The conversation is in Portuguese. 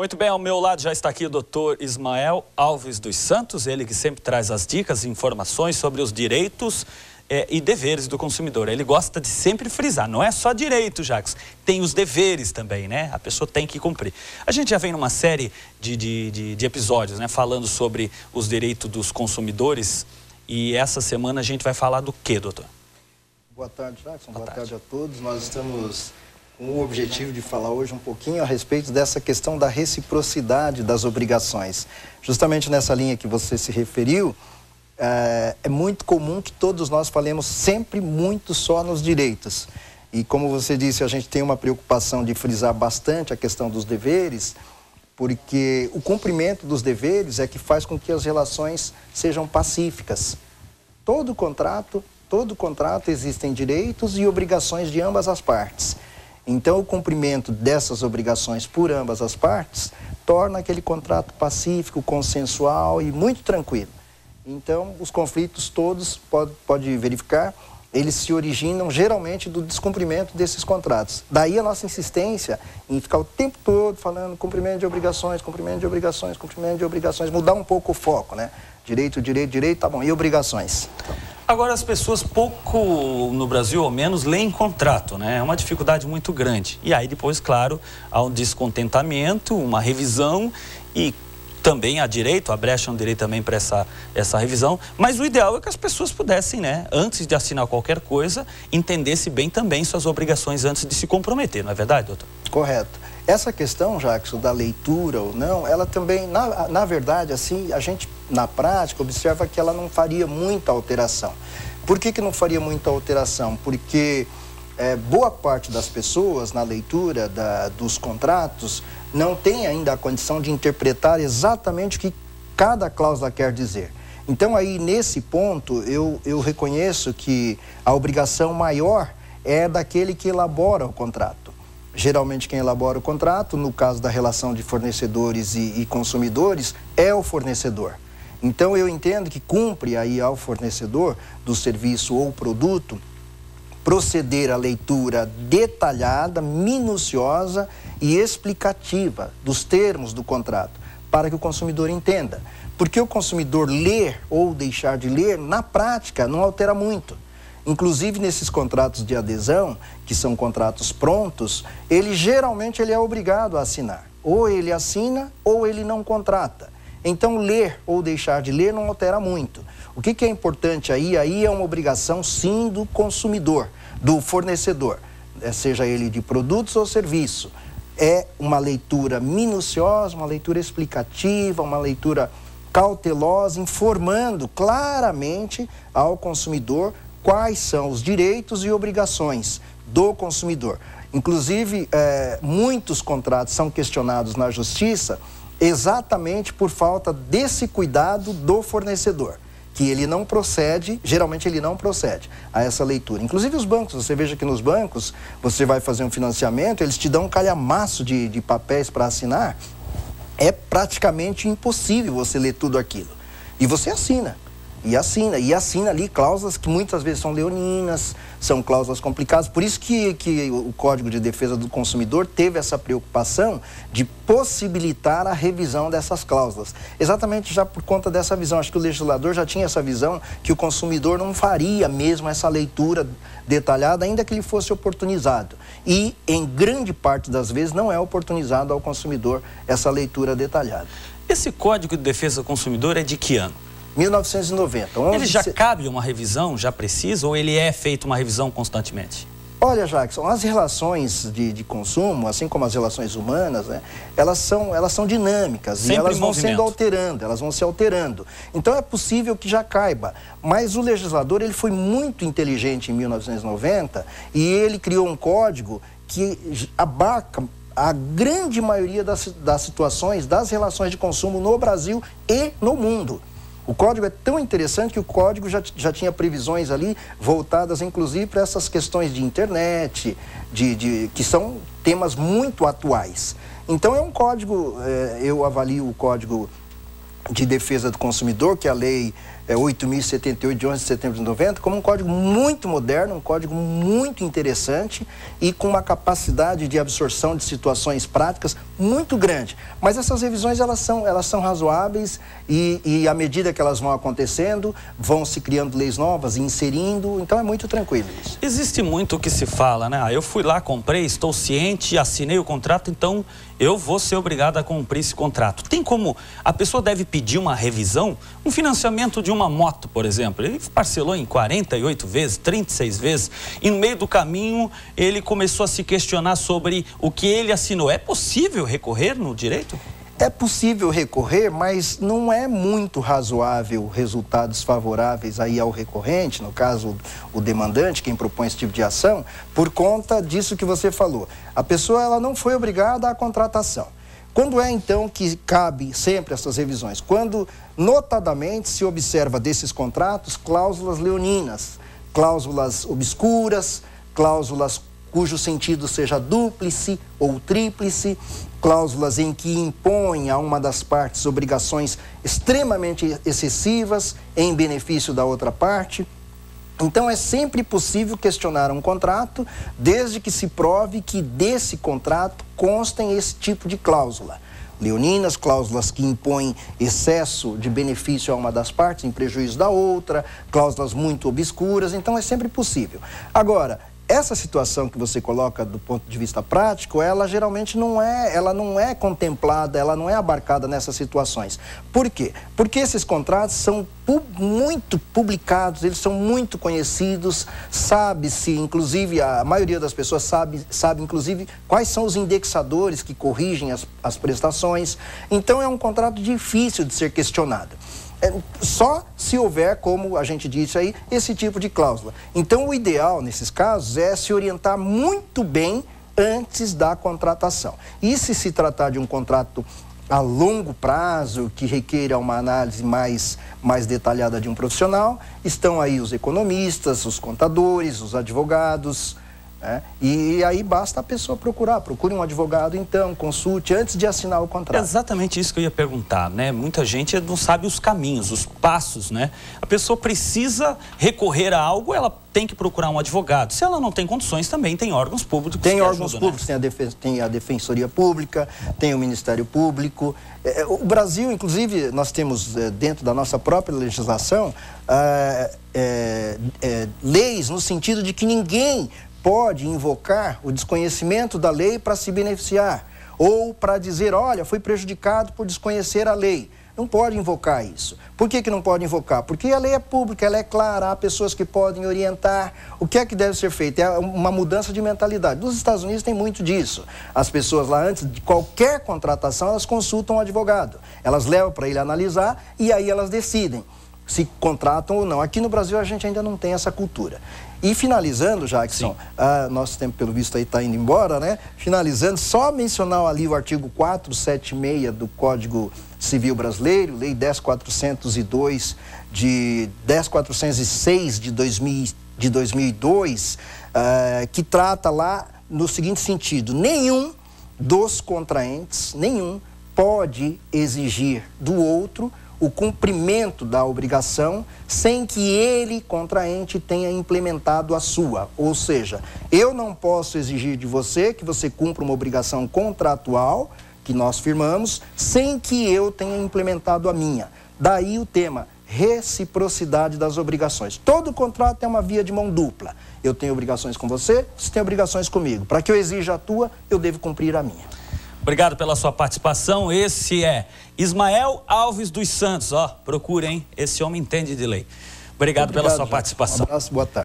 Muito bem, ao meu lado já está aqui o Dr. Ismael Alves dos Santos, ele que sempre traz as dicas e informações sobre os direitos e deveres do consumidor. Ele gosta de sempre frisar, não é só direito, Jacques, tem os deveres também, né? A pessoa tem que cumprir. A gente já vem numa série de episódios, né, falando sobre os direitos dos consumidores e essa semana a gente vai falar do quê, doutor? Boa tarde, Jackson. Boa tarde a todos. Nós estamos com o objetivo de falar hoje um pouquinho a respeito dessa questão da reciprocidade das obrigações. Justamente nessa linha que você se referiu, é muito comum que todos nós falemos sempre muito só nos direitos. E como você disse, a gente tem uma preocupação de frisar bastante a questão dos deveres, porque o cumprimento dos deveres é que faz com que as relações sejam pacíficas. Todo contrato existem direitos e obrigações de ambas as partes. Então, o cumprimento dessas obrigações por ambas as partes torna aquele contrato pacífico, consensual e muito tranquilo. Então, os conflitos todos, pode verificar, eles se originam geralmente do descumprimento desses contratos. Daí a nossa insistência em ficar o tempo todo falando cumprimento de obrigações, cumprimento de obrigações, cumprimento de obrigações, mudar um pouco o foco, né? Direito, direito, direito, tá bom, e obrigações? Agora, as pessoas pouco, no Brasil ao menos, leem contrato, né? É uma dificuldade muito grande. E aí depois, claro, há um descontentamento, uma revisão e também há direito, a brecha é um direito também para essa revisão, mas o ideal é que as pessoas pudessem, né, antes de assinar qualquer coisa, entendesse bem também suas obrigações antes de se comprometer, não é verdade, doutor? Correto. Essa questão, Jackson, da leitura ou não, ela também, na verdade, assim, a gente, na prática, observa que ela não faria muita alteração. Por que não faria muita alteração? Porque boa parte das pessoas, na leitura dos contratos, não tem ainda a condição de interpretar exatamente o que cada cláusula quer dizer. Então, aí, nesse ponto, eu reconheço que a obrigação maior é daquele que elabora o contrato. Geralmente, quem elabora o contrato, no caso da relação de fornecedores e consumidores, é o fornecedor. Então, eu entendo que cumpre aí ao fornecedor do serviço ou produto proceder à leitura detalhada, minuciosa e explicativa dos termos do contrato, para que o consumidor entenda. Porque o consumidor ler ou deixar de ler, na prática, não altera muito. Inclusive, nesses contratos de adesão, que são contratos prontos, geralmente ele é obrigado a assinar. Ou ele assina ou ele não contrata. Então, ler ou deixar de ler não altera muito. O que é importante aí? Aí é uma obrigação, sim, do consumidor, do fornecedor, seja ele de produtos ou serviço. É uma leitura minuciosa, uma leitura explicativa, uma leitura cautelosa, informando claramente ao consumidor quais são os direitos e obrigações do consumidor. Inclusive, muitos contratos são questionados na justiça exatamente por falta desse cuidado do fornecedor, que ele não procede, geralmente ele não procede a essa leitura. Inclusive os bancos, você veja que nos bancos, você vai fazer um financiamento, eles te dão um calhamaço de papéis para assinar, é praticamente impossível você ler tudo aquilo. E você assina. E assina ali cláusulas que muitas vezes são leoninas, são cláusulas complicadas. Por isso que o Código de Defesa do Consumidor teve essa preocupação de possibilitar a revisão dessas cláusulas. Exatamente já por conta dessa visão. Acho que o legislador já tinha essa visão que o consumidor não faria mesmo essa leitura detalhada, ainda que ele fosse oportunizado. E, em grande parte das vezes, não é oportunizado ao consumidor essa leitura detalhada. Esse Código de Defesa do Consumidor é de que ano? 1990. Ele já cabe uma revisão, já precisa, ou ele é feito uma revisão constantemente? Olha, Jackson, as relações de consumo, assim como as relações humanas, né, elas são dinâmicas. Sempre e elas vão movimento. sendo alterando, elas vão se alterando. Então é possível que já caiba. Mas o legislador, ele foi muito inteligente em 1990 e ele criou um código que abarca a grande maioria das situações, das relações de consumo no Brasil e no mundo. O código é tão interessante que o código já tinha previsões ali voltadas, inclusive, para essas questões de internet, que são temas muito atuais. Então, é um código, eu avalio o Código de Defesa do Consumidor, que é a Lei 8.078 de 11 de setembro de 90, como um código muito moderno, um código muito interessante e com uma capacidade de absorção de situações práticas muito grande. Mas essas revisões, elas são razoáveis e à medida que elas vão acontecendo, vão se criando leis novas, inserindo, então é muito tranquilo isso. Existe muito o que se fala, né? Eu fui lá, comprei, estou ciente, assinei o contrato, então eu vou ser obrigado a cumprir esse contrato. Tem como a pessoa deve pedir uma revisão? Um financiamento de uma moto, por exemplo, ele parcelou em 48 vezes, 36 vezes, e no meio do caminho ele começou a se questionar sobre o que ele assinou. É possível recorrer no direito? É possível recorrer, mas não é muito razoável resultados favoráveis aí ao recorrente, no caso o demandante, quem propõe esse tipo de ação, por conta disso que você falou. A pessoa ela não foi obrigada à contratação. Quando é então que cabe sempre essas revisões? Quando notadamente se observa desses contratos cláusulas leoninas, cláusulas obscuras, cláusulas cujo sentido seja dúplice ou tríplice, cláusulas em que impõem a uma das partes obrigações extremamente excessivas em benefício da outra parte. Então é sempre possível questionar um contrato, desde que se prove que desse contrato constem esse tipo de cláusula. Leoninas, cláusulas que impõem excesso de benefício a uma das partes em prejuízo da outra, cláusulas muito obscuras, então é sempre possível. Agora, essa situação que você coloca do ponto de vista prático, ela geralmente não é contemplada, ela não é abarcada nessas situações. Por quê? Porque esses contratos são muito publicados, eles são muito conhecidos, sabe-se, inclusive, a maioria das pessoas sabe inclusive, quais são os indexadores que corrigem as prestações. Então, é um contrato difícil de ser questionado. Só se houver, como a gente disse aí, esse tipo de cláusula. Então, o ideal, nesses casos, é se orientar muito bem antes da contratação. E se tratar de um contrato a longo prazo, que requeira uma análise mais detalhada de um profissional, estão aí os economistas, os contadores, os advogados, né? E aí basta a pessoa procure um advogado então, consulte antes de assinar o contrato. É exatamente isso que eu ia perguntar, né? Muita gente não sabe os caminhos, os passos, né? A pessoa precisa recorrer a algo, ela tem que procurar um advogado. Se ela não tem condições, também tem órgãos públicos que ajudam, órgãos públicos, né? Tem a Defensoria Pública, tem o Ministério Público. O Brasil, inclusive, nós temos dentro da nossa própria legislação leis no sentido de que ninguém pode invocar o desconhecimento da lei para se beneficiar ou para dizer, olha, fui prejudicado por desconhecer a lei. Não pode invocar isso. Por que não pode invocar? Porque a lei é pública, ela é clara, há pessoas que podem orientar. O que é que deve ser feito? É uma mudança de mentalidade. Nos Estados Unidos tem muito disso. As pessoas lá, antes de qualquer contratação, elas consultam um advogado. Elas levam para ele analisar e aí elas decidem se contratam ou não. Aqui no Brasil a gente ainda não tem essa cultura. E finalizando, Jackson, nosso tempo pelo visto aí está indo embora, né? Finalizando, só mencionar ali o artigo 476 do Código Civil Brasileiro, Lei 10.402 de 10.406 de 2002, que trata lá no seguinte sentido: nenhum dos contraentes, pode exigir do outro o cumprimento da obrigação sem que ele, contraente, tenha implementado a sua. Ou seja, eu não posso exigir de você que você cumpra uma obrigação contratual que nós firmamos sem que eu tenha implementado a minha. Daí o tema reciprocidade das obrigações. Todo contrato é uma via de mão dupla. Eu tenho obrigações com você, você tem obrigações comigo. Para que eu exija a tua, eu devo cumprir a minha. Obrigado pela sua participação. Esse é Ismael Alves dos Santos. Procurem, esse homem entende de lei. Obrigado pela sua participação. Um abraço, boa tarde.